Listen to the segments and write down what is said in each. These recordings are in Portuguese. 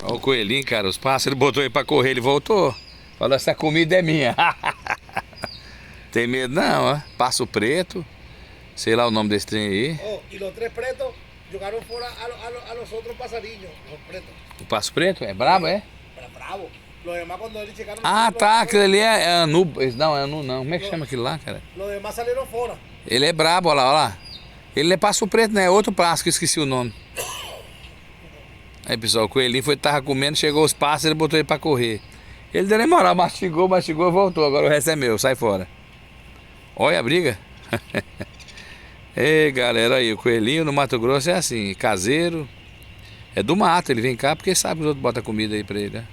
Olha o coelhinho, cara. Os pássaros botou ele pra correr, ele voltou. Falou, essa comida é minha. Tem medo não, ó. Passo preto. Sei lá o nome desse trem aí. Oh, y los tres pretos jugaron fuera a los otros pasarillos, los pretos. O passo preto? É brabo, é? Era bravo. Los demás cuando eles chegaron... Ah, tá. Aquele ali é anu. Não, é anu não. Como é que chama aquilo lá, cara? Los demás salieron fuera. Ele é brabo, olha lá, olha lá. Ele não é passo preto, né? É outro passo que eu esqueci o nome. Aí, pessoal, o coelhinho tava comendo, chegou os pássaros, ele botou ele pra correr. Ele deu nem moral, mastigou e voltou. Agora o resto é meu, sai fora. Olha a briga. Ei, galera, aí, o coelhinho no Mato Grosso é assim, caseiro. É do mato, ele vem cá porque sabe que os outros botam comida aí pra ele, né?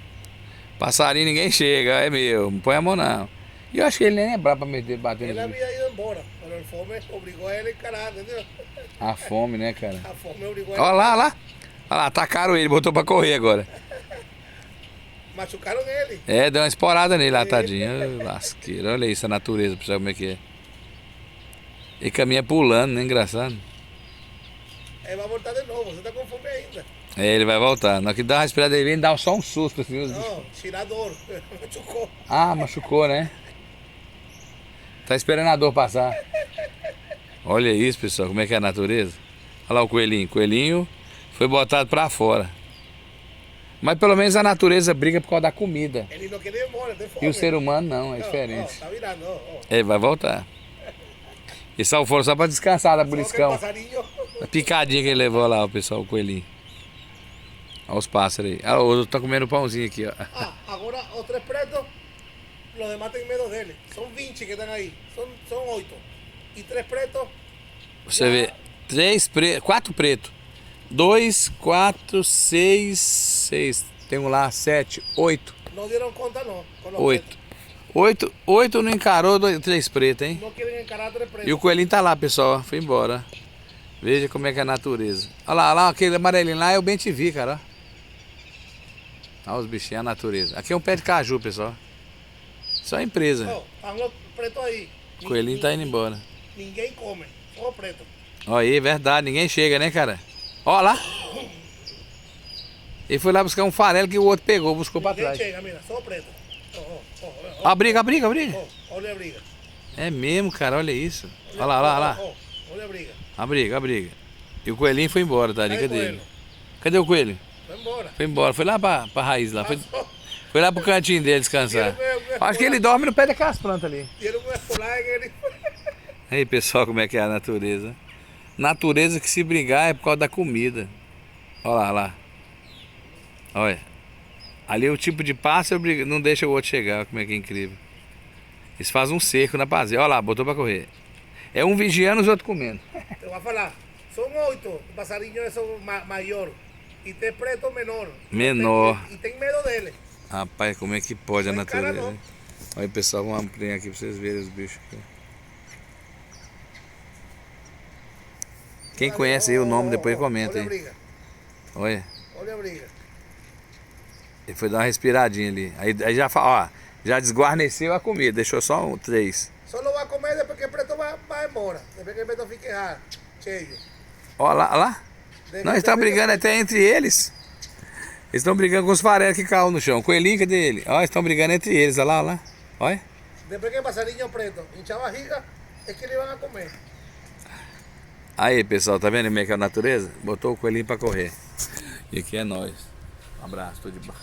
Passarinho ninguém chega, é meu, não põe a mão não. E eu acho que ele nem é brabo pra bater Ele nele. había ido embora, pero el fome obligó a ele a encarar, entendeu? A fome, né, cara? A fome obrigou Olha a ele. lá, olha lá. Olha lá, atacaram ele, botou pra correr agora. Machucaron ele. É, deu uma esporada nele lá, tadinho. Lasqueira, olha isso, a natureza, pra você ver como é que é. Ele caminha pulando, né? Engraçado. Ele vai voltar de novo, você tá com fome ainda. É, ele vai voltar. Na hora que dá uma respirada, ele vem dar só um susto. Assim, Não, tirador, machucou. Ah, machucou, né? Tá esperando a dor passar. Olha isso, pessoal, como é que é a natureza. Olha lá o coelhinho. O coelhinho foi botado pra fora. Mas pelo menos a natureza briga por causa da comida. Ele não queria ir embora, tem fome. E o ser humano não, é Ó, diferente. ó, tá virando, ó, ó. Ele vai voltar. E só foram só pra descansar da Só aquele buliscão. passarinho. A picadinha que ele levou lá, o pessoal, o coelhinho. Olha os pássaros aí. Ah, o outro tá comendo pãozinho aqui, ó. Ah, agora os tres pretos, los demás têm medo dele. São 20 que estão aí, são 8. E 3 pretos, Você vê, 4 pretos. 2, 4, 6. Tem um lá, 7, 8. não deram conta não. Com los 8. pretos. 8 não encarou, 3 pretos, hein? Não querem encarar 3 pretos. E o coelhinho tá lá, pessoal, ó. Foi embora. Veja como é que é a natureza. Olha lá, aquele amarelinho lá é o bem-te-vi, cara. Olha os bichinhos, a natureza. Aqui é um pé de caju, pessoal. Só a empresa. Ó, estão os pretos aí. O coelhinho tá indo embora. Ninguém come, só preto. Olha aí, verdade, ninguém chega, né, cara? Olha lá. Ele foi lá buscar um farelo que o outro pegou, buscou pra Ninguém trás. chega, mira, só preto. Ó, ó, ó, ó. Ó, a briga. Ó, olha a briga. É mesmo, cara, olha isso. Olha lá, olha lá. Ó, olha a briga. A briga. E o coelhinho foi embora, tá? Cadê Cadê o ele? coelho? Cadê o coelho? Vai embora. Foi embora, foi lá pra raiz lá. Foi Passou. lá pro cantinho dele descansar. Acho que ele dorme no pé daquelas plantas ali. Dieron un escolar en ele. Aí, pessoal, como é que é a natureza? Natureza que se brigar é por causa da comida. Olha lá. Olha. Ali é o tipo de pássaro não deixa o outro chegar. Como é que é incrível. Eles fazem um cerco na pazia. Olha lá, botou pra correr. É um vigiando, os outros comendo. Te voy a falar. Son 8 passarinhos esos mayor y 3 pretos menor. Menor. Y ten medo dele. Rapaz, como é que pode a Não é cara, natureza? não. Hein? Olha, pessoal, vamos ampliar aqui pra vocês verem os bichos aqui. Quem conhece aí o nome, depois comenta Olha a aí. briga. Olha, Olha a briga. ele foi dar uma respiradinha ali. Aí já fala, ó, já desguarneceu a comida, deixou só 3. Solo va a comer después que el preto va embora. Después que el preto fique cheio. Ó lá, ó lá. Não, eles estão brigando até entre eles. Eles estão brigando com os farelos que caem no chão. Coelhinho, cadê ele? Ó, eles estão brigando entre eles, olha lá, ó lá. Olha. Después que el passarinho preto hincha a barriga, es que le van a comer. Aí, pessoal, tá vendo como é que é a natureza? Botou o coelhinho pra correr. E aqui é nós. Um abraço, tudo de bom.